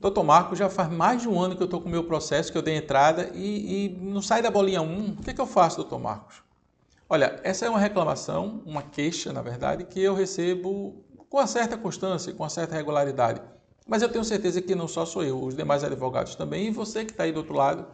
Doutor Marcos, já faz mais de um ano que eu estou com o meu processo, que eu dei entrada e não sai da bolinha 1. O que eu faço, doutor Marcos? Olha, essa é uma reclamação, uma queixa, na verdade, que eu recebo com uma certa constância, com uma certa regularidade. Mas eu tenho certeza que não só sou eu, os demais advogados também, e você que está aí do outro lado.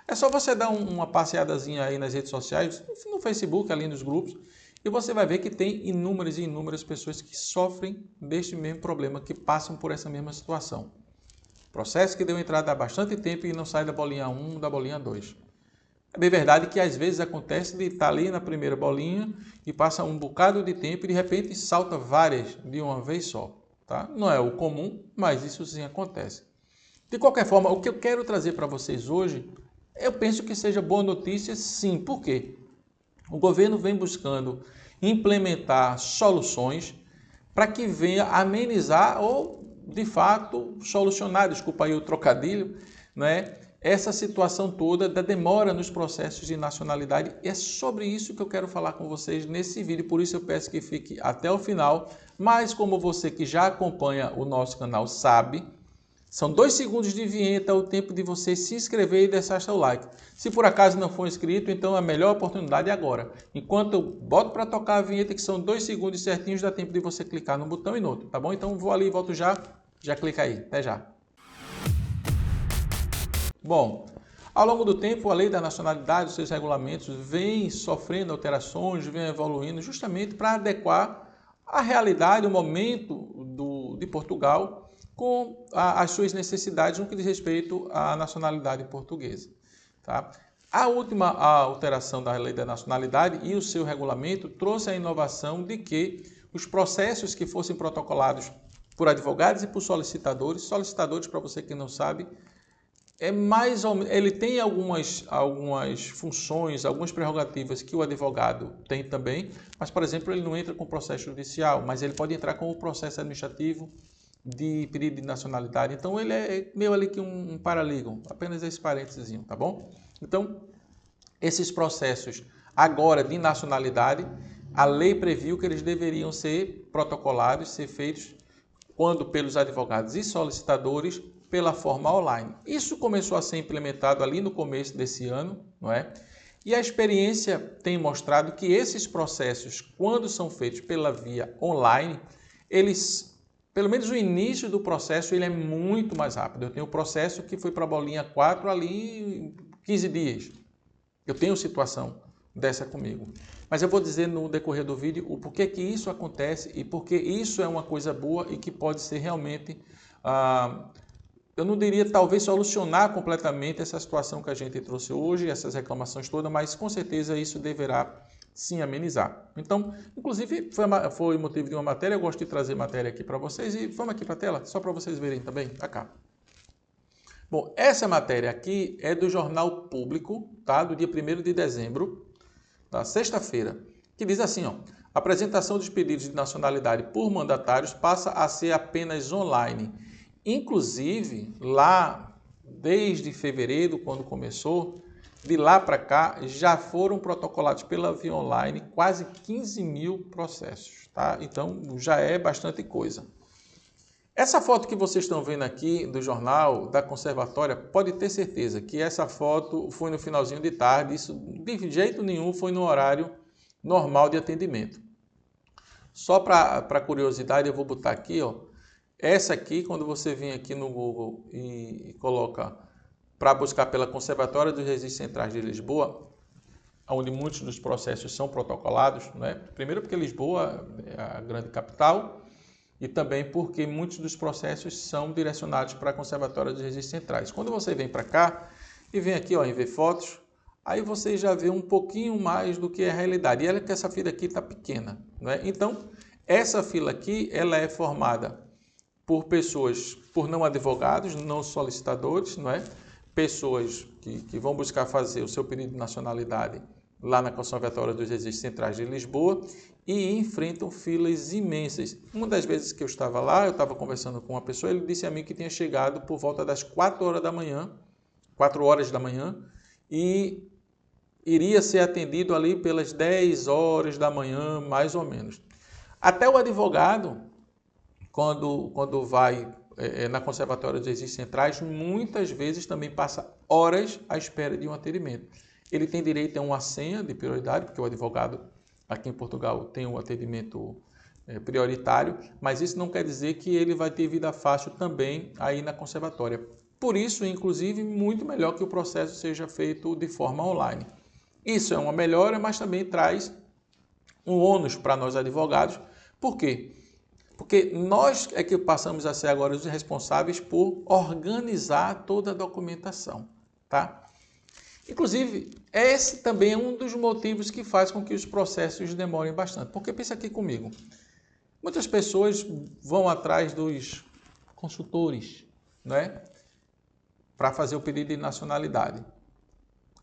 É só você dar uma passeadazinha aí nas redes sociais, no Facebook, ali nos grupos, e você vai ver que tem inúmeras e inúmeras pessoas que sofrem deste mesmo problema, que passam por essa mesma situação. Processo que deu entrada há bastante tempo e não sai da bolinha 1, da bolinha 2. É bem verdade que às vezes acontece de estar ali na primeira bolinha e passa um bocado de tempo e de repente salta várias de uma vez só. Tá? Não é o comum, mas isso sim acontece. De qualquer forma, o que eu quero trazer para vocês hoje, eu penso que seja boa notícia sim. Por quê? O governo vem buscando implementar soluções para que venha amenizar ou, de fato, solucionar, desculpa aí o trocadilho, né? Essa situação toda da demora nos processos de nacionalidade. E é sobre isso que eu quero falar com vocês nesse vídeo, por isso eu peço que fique até o final. Mas como você que já acompanha o nosso canal sabe, são 2 segundos de vinheta, o tempo de você se inscrever e deixar seu like. Se por acaso não for inscrito, então a melhor oportunidade é agora. Enquanto eu boto para tocar a vinheta, que são 2 segundos certinhos, dá tempo de você clicar no botão e no outro, tá bom? Então vou ali e volto já clica aí, até já. Bom, ao longo do tempo, a lei da nacionalidade, os seus regulamentos, vem sofrendo alterações, vem evoluindo justamente para adequar a realidade, o momento de Portugal com as suas necessidades no que diz respeito à nacionalidade portuguesa. Tá? A última alteração da lei da nacionalidade e o seu regulamento trouxe a inovação de que os processos que fossem protocolados por advogados e por solicitadores, para você que não sabe, ele tem algumas funções, algumas prerrogativas que o advogado tem também, mas, por exemplo, ele não entra com processo judicial, mas ele pode entrar com o processo administrativo de pedido de nacionalidade. Então, ele é meio ali que um paralígono, apenas esse parênteses, tá bom? Então, esses processos agora de nacionalidade, a lei previu que eles deveriam ser protocolados, ser feitos quando pelos advogados e solicitadores pela forma online. Isso começou a ser implementado ali no começo desse ano, não é? E a experiência tem mostrado que esses processos, quando são feitos pela via online, eles, pelo menos o início do processo, ele é muito mais rápido. Eu tenho um processo que foi para a bolinha 4 ali em 15 dias. Eu tenho situação dessa comigo. Mas eu vou dizer no decorrer do vídeo o porquê que isso acontece e porque isso é uma coisa boa e que pode ser realmente, eu não diria talvez solucionar completamente essa situação que a gente trouxe hoje, essas reclamações todas, mas com certeza isso deverá sim amenizar. Então, inclusive foi motivo de uma matéria, eu gosto de trazer matéria aqui para vocês e vamos aqui para a tela, só para vocês verem também, tá cá. Bom, essa matéria aqui é do Jornal Público, tá? Do dia 1º de dezembro, da sexta-feira, que diz assim, ó, a apresentação dos pedidos de nacionalidade por mandatários passa a ser apenas online. Inclusive, lá, desde fevereiro, quando começou, de lá para cá, já foram protocolados pela via online quase 15 mil processos, tá? Então, já é bastante coisa. Essa foto que vocês estão vendo aqui do jornal da Conservatória, pode ter certeza que essa foto foi no finalzinho de tarde, isso de jeito nenhum foi no horário normal de atendimento. Só para curiosidade, eu vou botar aqui, ó, essa aqui, quando você vem aqui no Google e coloca para buscar pela Conservatória dos Registros Centrais de Lisboa, onde muitos dos processos são protocolados, né? Primeiro porque Lisboa é a grande capital, e também porque muitos dos processos são direcionados para a Conservatória dos Registros Centrais. Quando você vem para cá e vem aqui ó, em ver fotos, aí você já vê um pouquinho mais do que é a realidade. E olha que essa fila aqui está pequena, né? Então, essa fila aqui ela é formada por pessoas, por não advogados, não solicitadores, não é? Pessoas que vão buscar fazer o seu pedido de nacionalidade lá na Conservatória dos Registros Centrais de Lisboa e enfrentam filas imensas. Uma das vezes que eu estava lá, eu estava conversando com uma pessoa, ele disse a mim que tinha chegado por volta das 4 horas da manhã, e iria ser atendido ali pelas 10 horas da manhã, mais ou menos. Até o advogado, quando vai na Conservatória dos Registros Centrais, muitas vezes também passa horas à espera de um atendimento. Ele tem direito a uma senha de prioridade, porque o advogado aqui em Portugal tem um atendimento prioritário, mas isso não quer dizer que ele vai ter vida fácil também aí na Conservatória. Por isso, inclusive, muito melhor que o processo seja feito de forma online. Isso é uma melhora, mas também traz um ônus para nós advogados. Por quê? Porque nós é que passamos a ser agora os responsáveis por organizar toda a documentação, tá? Inclusive, esse também é um dos motivos que faz com que os processos demorem bastante. Porque pensa aqui comigo, muitas pessoas vão atrás dos consultores, né, para fazer o pedido de nacionalidade.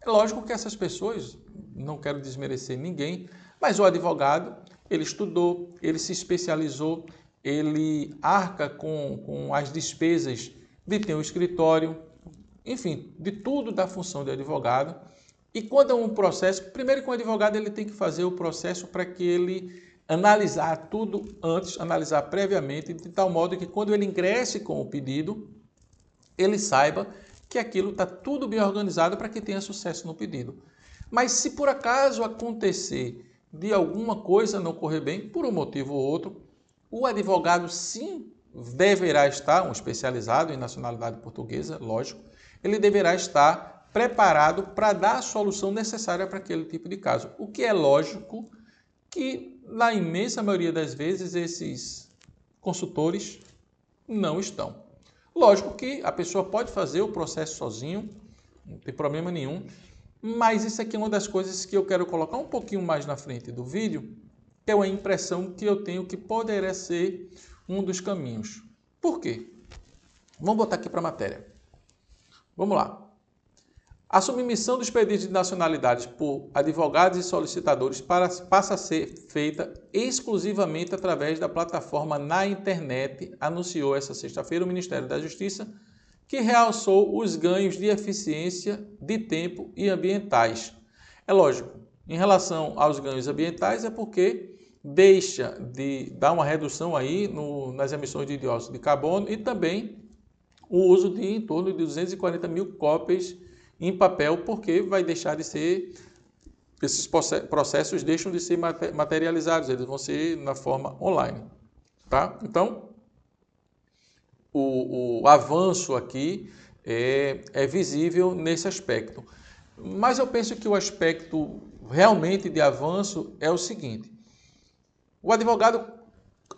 É lógico que essas pessoas, não quero desmerecer ninguém, mas o advogado, ele estudou, ele se especializou, ele arca com as despesas de ter um escritório, enfim, de tudo da função de advogado. E quando é um processo, primeiro que o advogado ele tem que fazer o processo para que ele analisar tudo antes, analisar previamente, de tal modo que quando ele ingresse com o pedido, ele saiba que aquilo está tudo bem organizado para que tenha sucesso no pedido. Mas se por acaso acontecer de alguma coisa não correr bem, por um motivo ou outro, o advogado sim deverá estar, um especializado em nacionalidade portuguesa, lógico, ele deverá estar preparado para dar a solução necessária para aquele tipo de caso. O que é lógico que, na imensa maioria das vezes, esses consultores não estão. Lógico que a pessoa pode fazer o processo sozinho, não tem problema nenhum, mas isso aqui é uma das coisas que eu quero colocar um pouquinho mais na frente do vídeo, que é uma impressão que eu tenho que poderia ser um dos caminhos. Por quê? Vamos botar aqui para a matéria. Vamos lá. A submissão dos pedidos de nacionalidades por advogados e solicitadores passa a ser feita exclusivamente através da plataforma na internet, anunciou essa sexta-feira o Ministério da Justiça, que realçou os ganhos de eficiência, de tempo e ambientais. É lógico, em relação aos ganhos ambientais é porque deixa de dar uma redução aí nas emissões de dióxido de carbono e também o uso de em torno de 240 mil cópias em papel, porque vai deixar de ser, esses processos deixam de ser materializados, eles vão ser na forma online, tá? Então, o avanço aqui é visível nesse aspecto. Mas eu penso que o aspecto realmente de avanço é o seguinte: o advogado,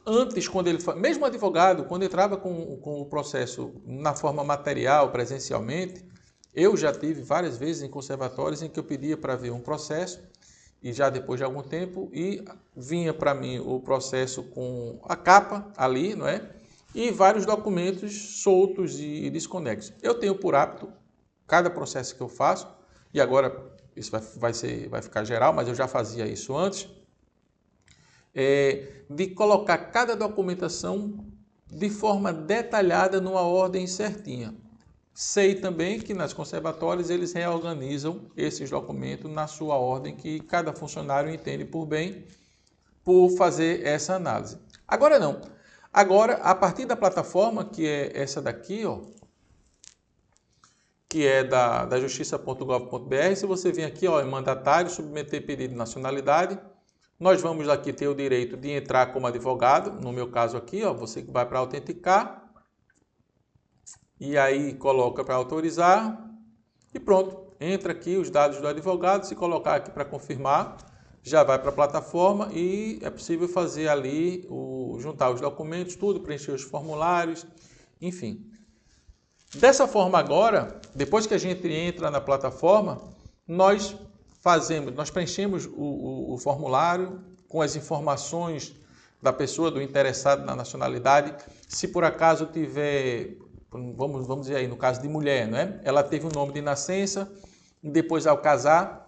antes, mesmo o advogado, quando entrava com o processo na forma material, presencialmente, eu já tive várias vezes em conservatórios em que eu pedia para ver um processo, e já depois de algum tempo, e vinha para mim o processo com a capa ali, não é? E vários documentos soltos e desconexos. Eu tenho por hábito, cada processo que eu faço, e agora isso vai ficar geral, mas eu já fazia isso antes, de colocar cada documentação de forma detalhada numa ordem certinha. Sei também que nas conservatórias eles reorganizam esses documentos na sua ordem que cada funcionário entende por bem por fazer essa análise. Agora não. Agora, a partir da plataforma, que é essa daqui, ó, que é da justiça.gov.br, se você vem aqui, ó, em mandatário, submeter pedido de nacionalidade, nós vamos aqui ter o direito de entrar como advogado, no meu caso aqui, ó, você que vai para autenticar, e aí coloca para autorizar, e pronto, entra aqui os dados do advogado, se colocar aqui para confirmar, já vai para a plataforma e é possível fazer ali, juntar os documentos, tudo, preencher os formulários, enfim. Dessa forma agora, depois que a gente entra na plataforma, nós preenchemos o formulário com as informações da pessoa, do interessado na nacionalidade. Se por acaso tiver, vamos dizer aí, no caso de mulher, né? Ela teve um nome de nascença e depois ao casar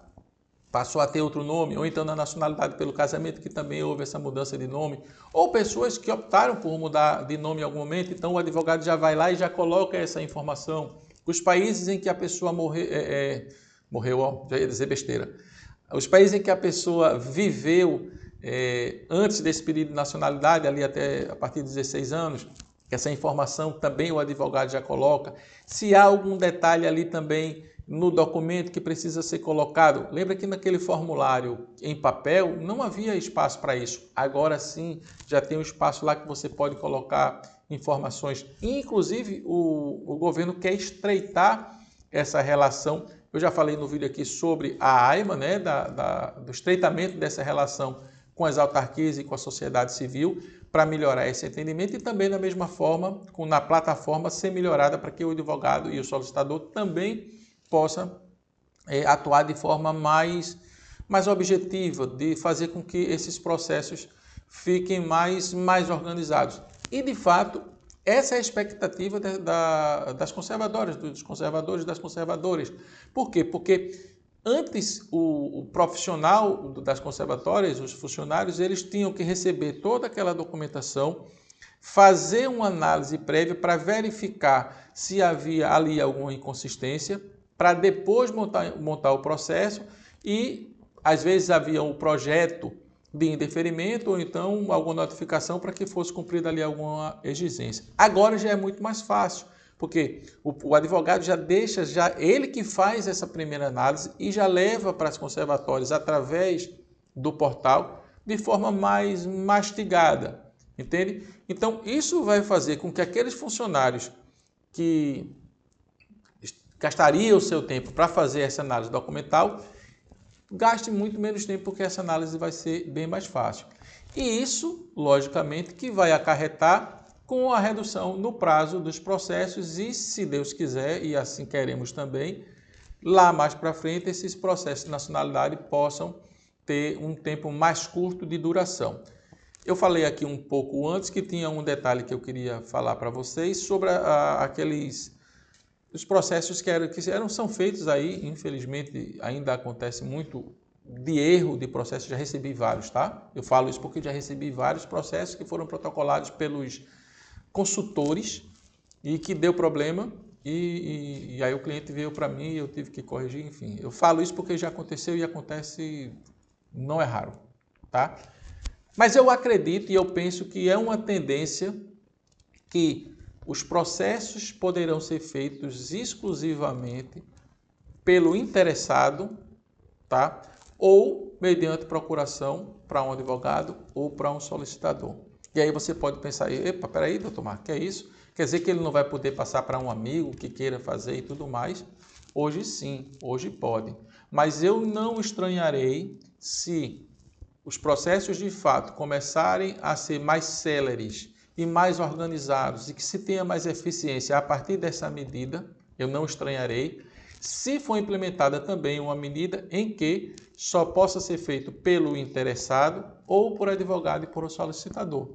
passou a ter outro nome, ou então na nacionalidade pelo casamento, que também houve essa mudança de nome, ou pessoas que optaram por mudar de nome em algum momento, então o advogado já vai lá e já coloca essa informação. Os países em que a pessoa morreu, ó, já ia dizer besteira. Os países em que a pessoa viveu antes desse pedido de nacionalidade, ali até a partir de 16 anos, essa informação também o advogado já coloca. Se há algum detalhe ali também no documento que precisa ser colocado, lembra que naquele formulário em papel não havia espaço para isso. Agora sim, já tem um espaço lá que você pode colocar informações. Inclusive, o governo quer estreitar essa relação. Eu já falei no vídeo aqui sobre a AIMA, né, do estreitamento dessa relação com as autarquias e com a sociedade civil, para melhorar esse entendimento e também, da mesma forma, na plataforma ser melhorada para que o advogado e o solicitador também possam atuar de forma mais objetiva, de fazer com que esses processos fiquem mais organizados. E, de fato, essa é a expectativa das conservadoras, dos conservadores e das conservadoras. Por quê? Porque antes, o profissional das conservatórias, os funcionários, eles tinham que receber toda aquela documentação, fazer uma análise prévia para verificar se havia ali alguma inconsistência, para depois montar o processo e, às vezes, havia um projeto de indeferimento ou então alguma notificação para que fosse cumprida ali alguma exigência. Agora já é muito mais fácil, porque o advogado já deixa, ele que faz essa primeira análise e já leva para as conservatórias através do portal de forma mais mastigada, entende? Então, isso vai fazer com que aqueles funcionários que gastariam o seu tempo para fazer essa análise documental gastem muito menos tempo, porque essa análise vai ser bem mais fácil. E isso, logicamente, que vai acarretar com a redução no prazo dos processos e, se Deus quiser, e assim queremos também, lá mais para frente, esses processos de nacionalidade possam ter um tempo mais curto de duração. Eu falei aqui um pouco antes que tinha um detalhe que eu queria falar para vocês sobre os processos que são feitos aí, infelizmente ainda acontece muito de erro de processos. Já recebi vários, tá? Eu falo isso porque já recebi vários processos que foram protocolados pelos consultores e que deu problema e aí o cliente veio para mim e eu tive que corrigir, enfim. Eu falo isso porque já aconteceu e acontece, não é raro, tá? Mas eu acredito e eu penso que é uma tendência que os processos poderão ser feitos exclusivamente pelo interessado, tá? Ou mediante procuração para um advogado ou para um solicitador. E aí você pode pensar, epa, peraí, doutor Marco, que é isso? Quer dizer que ele não vai poder passar para um amigo que queira fazer e tudo mais? Hoje sim, hoje pode. Mas eu não estranharei se os processos de fato começarem a ser mais céleres e mais organizados e que se tenha mais eficiência a partir dessa medida, eu não estranharei se for implementada também uma medida em que só possa ser feito pelo interessado ou por advogado e por solicitador.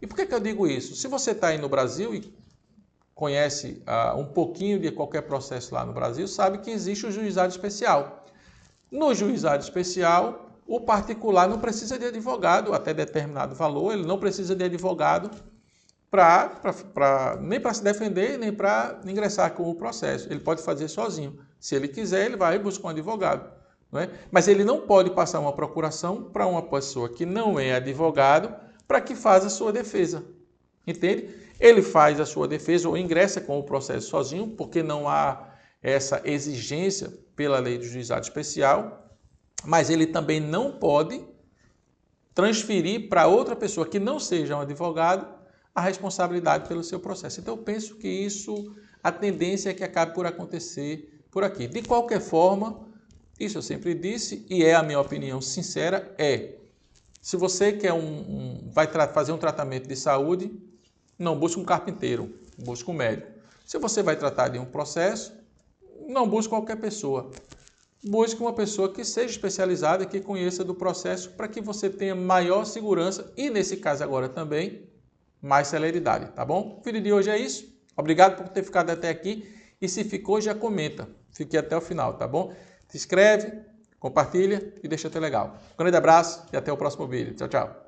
E por que eu digo isso? Se você está aí no Brasil e conhece um pouquinho de qualquer processo lá no Brasil, sabe que existe o juizado especial. No juizado especial, o particular não precisa de advogado até determinado valor, ele não precisa de advogado nem para se defender, nem para ingressar com o processo. Ele pode fazer sozinho. Se ele quiser, ele vai buscar um advogado. Não é? Mas ele não pode passar uma procuração para uma pessoa que não é advogado para que faça a sua defesa. Entende? Ele faz a sua defesa ou ingressa com o processo sozinho, porque não há essa exigência pela lei do juizado especial, mas ele também não pode transferir para outra pessoa que não seja um advogado a responsabilidade pelo seu processo. Então, eu penso que a tendência é que acabe por acontecer por aqui. De qualquer forma, isso eu sempre disse, e é a minha opinião sincera, se você quer vai fazer um tratamento de saúde, não busque um carpinteiro, busque um médico. Se você vai tratar de um processo, não busque qualquer pessoa. Busque uma pessoa que seja especializada, que conheça do processo, para que você tenha maior segurança e, nesse caso agora também, mais celeridade, tá bom? O vídeo de hoje é isso. Obrigado por ter ficado até aqui. E se ficou, já comenta. Fique até o final, tá bom? Se inscreve, compartilha e deixa o teu legal. Um grande abraço e até o próximo vídeo. Tchau, tchau.